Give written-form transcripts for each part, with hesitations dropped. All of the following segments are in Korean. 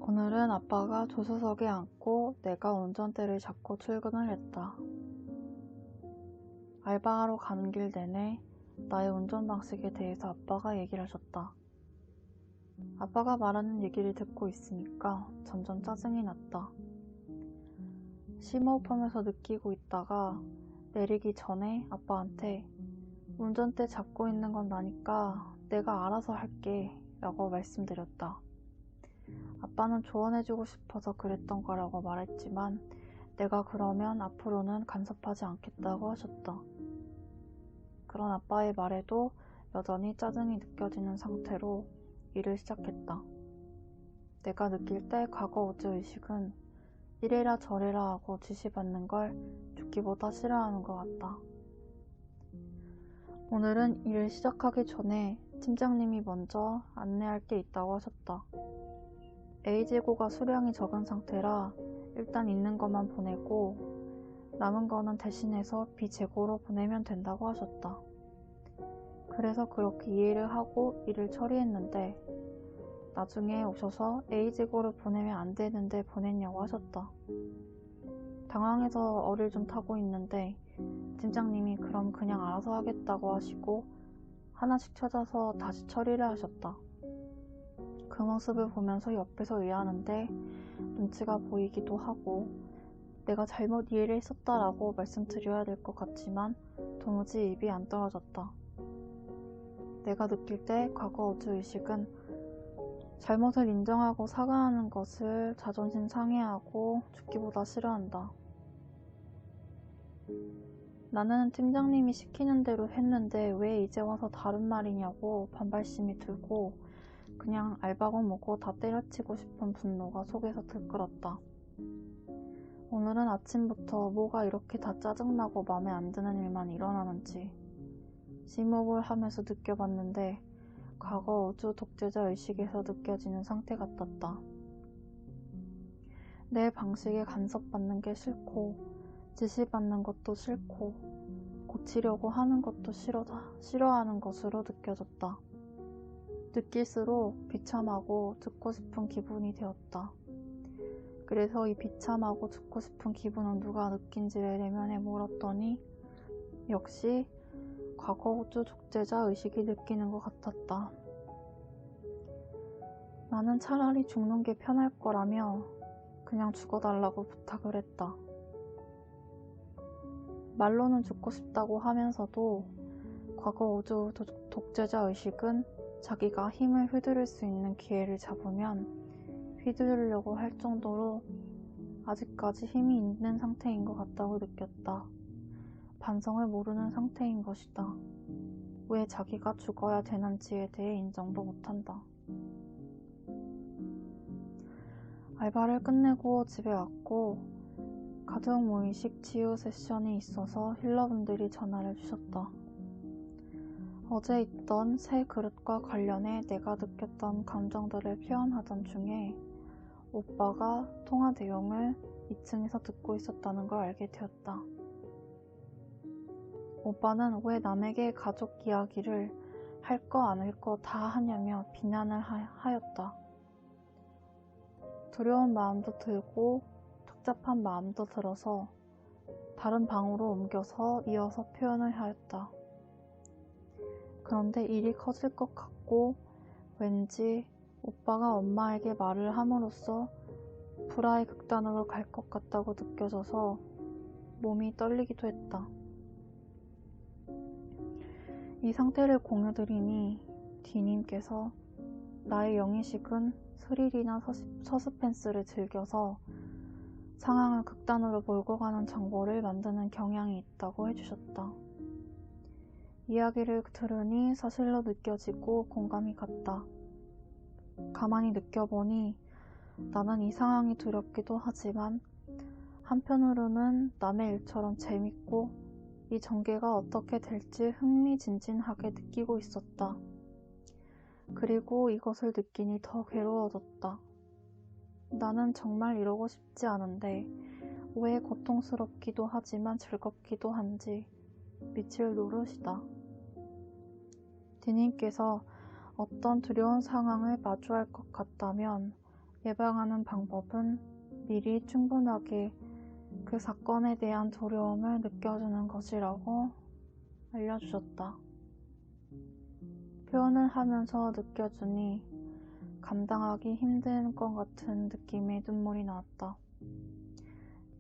오늘은 아빠가 조수석에 앉고 내가 운전대를 잡고 출근을 했다. 알바하러 가는 길 내내 나의 운전 방식에 대해서 아빠가 얘기를 하셨다. 아빠가 말하는 얘기를 듣고 있으니까 점점 짜증이 났다. 심호흡하면서 느끼고 있다가 내리기 전에 아빠한테 운전대 잡고 있는 건 나니까 내가 알아서 할게 라고 말씀드렸다. 아빠는 조언해주고 싶어서 그랬던 거라고 말했지만 내가 그러면 앞으로는 간섭하지 않겠다고 하셨다. 그런 아빠의 말에도 여전히 짜증이 느껴지는 상태로 일을 시작했다. 내가 느낄 때 과거 우주 의식은 이래라 저래라 하고 지시받는 걸 죽기보다 싫어하는 것 같다. 오늘은 일을 시작하기 전에 팀장님이 먼저 안내할 게 있다고 하셨다. A재고가 수량이 적은 상태라 일단 있는 것만 보내고 남은 거는 대신해서 B재고로 보내면 된다고 하셨다. 그래서 그렇게 이해를 하고 일을 처리했는데 나중에 오셔서 A재고를 보내면 안 되는데 보냈냐고 하셨다. 당황해서 어를 좀 타고 있는데 팀장님이 그럼 그냥 알아서 하겠다고 하시고 하나씩 찾아서 다시 처리를 하셨다. 그 모습을 보면서 옆에서 의아한데 눈치가 보이기도 하고 내가 잘못 이해를 했었다라고 말씀드려야 될 것 같지만 도무지 입이 안 떨어졌다. 내가 느낄 때 과거 우주의식은 잘못을 인정하고 사과하는 것을 자존심 상해하고 죽기보다 싫어한다. 나는 팀장님이 시키는 대로 했는데 왜 이제 와서 다른 말이냐고 반발심이 들고 그냥 알바고 뭐고 다 때려치고 싶은 분노가 속에서 들끓었다. 오늘은 아침부터 뭐가 이렇게 다 짜증나고 맘에 안 드는 일만 일어나는지 심호흡을 하면서 느껴봤는데 과거 우주 독재자 의식에서 느껴지는 상태 같았다. 내 방식에 간섭받는 게 싫고 지시받는 것도 싫고 고치려고 하는 것도 싫어하는 것으로 느껴졌다. 느낄수록 비참하고 듣고 싶은 기분이 되었다. 그래서 이 비참하고 듣고 싶은 기분은 누가 느낀지를 내면에 물었더니 역시 과거 우주 독재자 의식이 느끼는 것 같았다. 나는 차라리 죽는 게 편할 거라며 그냥 죽어달라고 부탁을 했다. 말로는 죽고 싶다고 하면서도 과거 우주 독재자 의식은 자기가 힘을 휘두를 수 있는 기회를 잡으면 휘두르려고 할 정도로 아직까지 힘이 있는 상태인 것 같다고 느꼈다. 반성을 모르는 상태인 것이다. 왜 자기가 죽어야 되는지에 대해 인정도 못한다. 알바를 끝내고 집에 왔고 가족 모의식 치유 세션이 있어서 힐러분들이 전화를 주셨다. 어제 있던 새 그릇과 관련해 내가 느꼈던 감정들을 표현하던 중에 오빠가 통화 내용을 2층에서 듣고 있었다는 걸 알게 되었다. 오빠는 왜 남에게 가족 이야기를 할 거 안 할 거 다 하냐며 비난을 하였다. 두려운 마음도 들고 복잡한 마음도 들어서 다른 방으로 옮겨서 이어서 표현을 하였다. 그런데 일이 커질 것 같고 왠지 오빠가 엄마에게 말을 함으로써 불화의 극단으로 갈 것 같다고 느껴져서 몸이 떨리기도 했다. 이 상태를 공유드리니 D님께서 나의 영의식은 스릴이나 서스펜스를 즐겨서 상황을 극단으로 몰고 가는 정보를 만드는 경향이 있다고 해주셨다. 이야기를 들으니 사실로 느껴지고 공감이 갔다. 가만히 느껴보니 나는 이 상황이 두렵기도 하지만 한편으로는 남의 일처럼 재밌고 이 전개가 어떻게 될지 흥미진진하게 느끼고 있었다. 그리고 이것을 느끼니 더 괴로워졌다. 나는 정말 이러고 싶지 않은데 왜 고통스럽기도 하지만 즐겁기도 한지 미칠 노릇이다. D님께서 어떤 두려운 상황을 마주할 것 같다면 예방하는 방법은 미리 충분하게 그 사건에 대한 두려움을 느껴주는 것이라고 알려주셨다. 표현을 하면서 느껴주니 감당하기 힘든 것 같은 느낌의 눈물이 나왔다.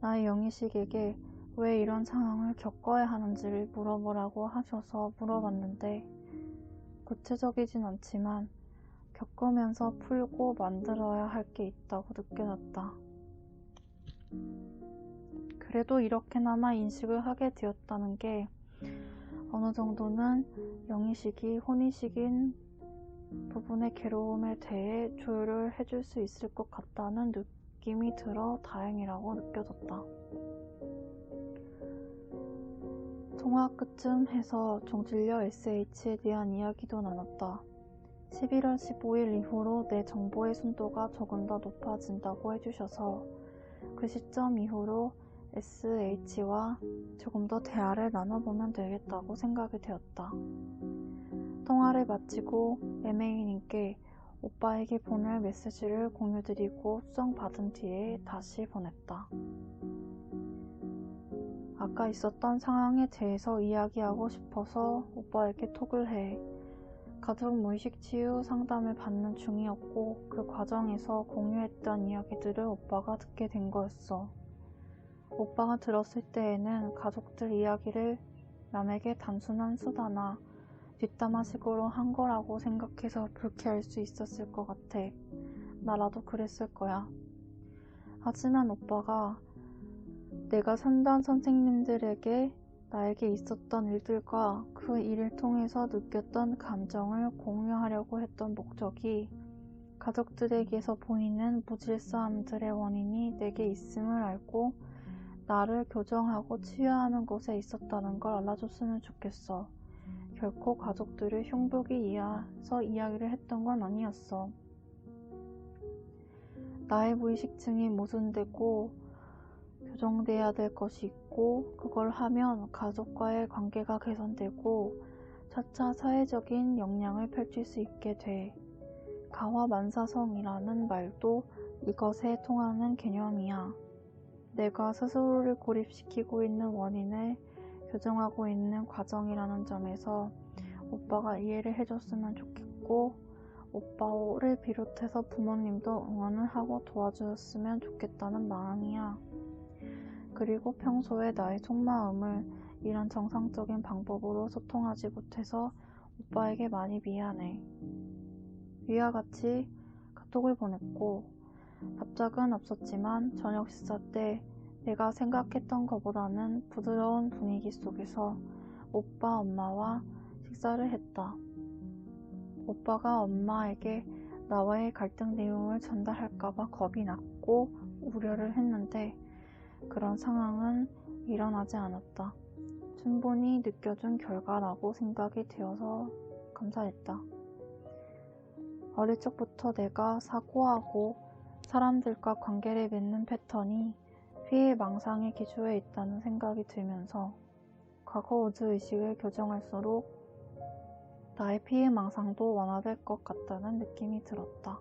나의 영희식에게 왜 이런 상황을 겪어야 하는지를 물어보라고 하셔서 물어봤는데 구체적이진 않지만 겪으면서 풀고 만들어야 할 게 있다고 느껴졌다. 그래도 이렇게나마 인식을 하게 되었다는 게 어느 정도는 영희식이 혼의식인 부분의 괴로움에 대해 조율을 해줄 수 있을 것 같다는 느낌이 들어 다행이라고 느껴졌다. 통화 끝쯤 해서 종질녀 SH에 대한 이야기도 나눴다. 11월 15일 이후로 내 정보의 순도가 조금 더 높아진다고 해주셔서 그 시점 이후로 SH와 조금 더 대화를 나눠보면 되겠다고 생각이 되었다. 통화를 마치고 MA님께 오빠에게 보낼 메시지를 공유드리고 수정받은 뒤에 다시 보냈다. 아까 있었던 상황에 대해서 이야기하고 싶어서 오빠에게 톡을 해. 가족 무의식 치유 상담을 받는 중이었고 그 과정에서 공유했던 이야기들을 오빠가 듣게 된 거였어. 오빠가 들었을 때에는 가족들 이야기를 남에게 단순한 수다나 뒷담화식으로 한 거라고 생각해서 불쾌할 수 있었을 것 같아. 나라도 그랬을 거야. 하지만 오빠가 내가 상담 선생님들에게 나에게 있었던 일들과 그 일을 통해서 느꼈던 감정을 공유하려고 했던 목적이 가족들에게서 보이는 무질서함들의 원인이 내게 있음을 알고 나를 교정하고 치유하는 곳에 있었다는 걸 알아줬으면 좋겠어. 결코 가족들을 흉보기 위해서 이야기를 했던 건 아니었어. 나의 무의식층이 모순되고 교정돼야 될 것이 있고 그걸 하면 가족과의 관계가 개선되고 차차 사회적인 역량을 펼칠 수 있게 돼. 가화만사성이라는 말도 이것에 통하는 개념이야. 내가 스스로를 고립시키고 있는 원인을 교정하고 있는 과정이라는 점에서 오빠가 이해를 해줬으면 좋겠고 오빠를 비롯해서 부모님도 응원을 하고 도와주셨으면 좋겠다는 마음이야. 그리고 평소에 나의 속마음을 이런 정상적인 방법으로 소통하지 못해서 오빠에게 많이 미안해. 위와 같이 카톡을 보냈고 답장은 없었지만 저녁 식사 때 내가 생각했던 것보다는 부드러운 분위기 속에서 오빠 엄마와 식사를 했다. 오빠가 엄마에게 나와의 갈등 내용을 전달할까봐 겁이 났고 우려를 했는데 그런 상황은 일어나지 않았다. 충분히 느껴준 결과라고 생각이 되어서 감사했다. 어릴 적부터 내가 사고하고 사람들과 관계를 맺는 패턴이 피해 망상의 기초에 있다는 생각이 들면서 과거 우주의식을 교정할수록 나의 피해 망상도 완화될 것 같다는 느낌이 들었다.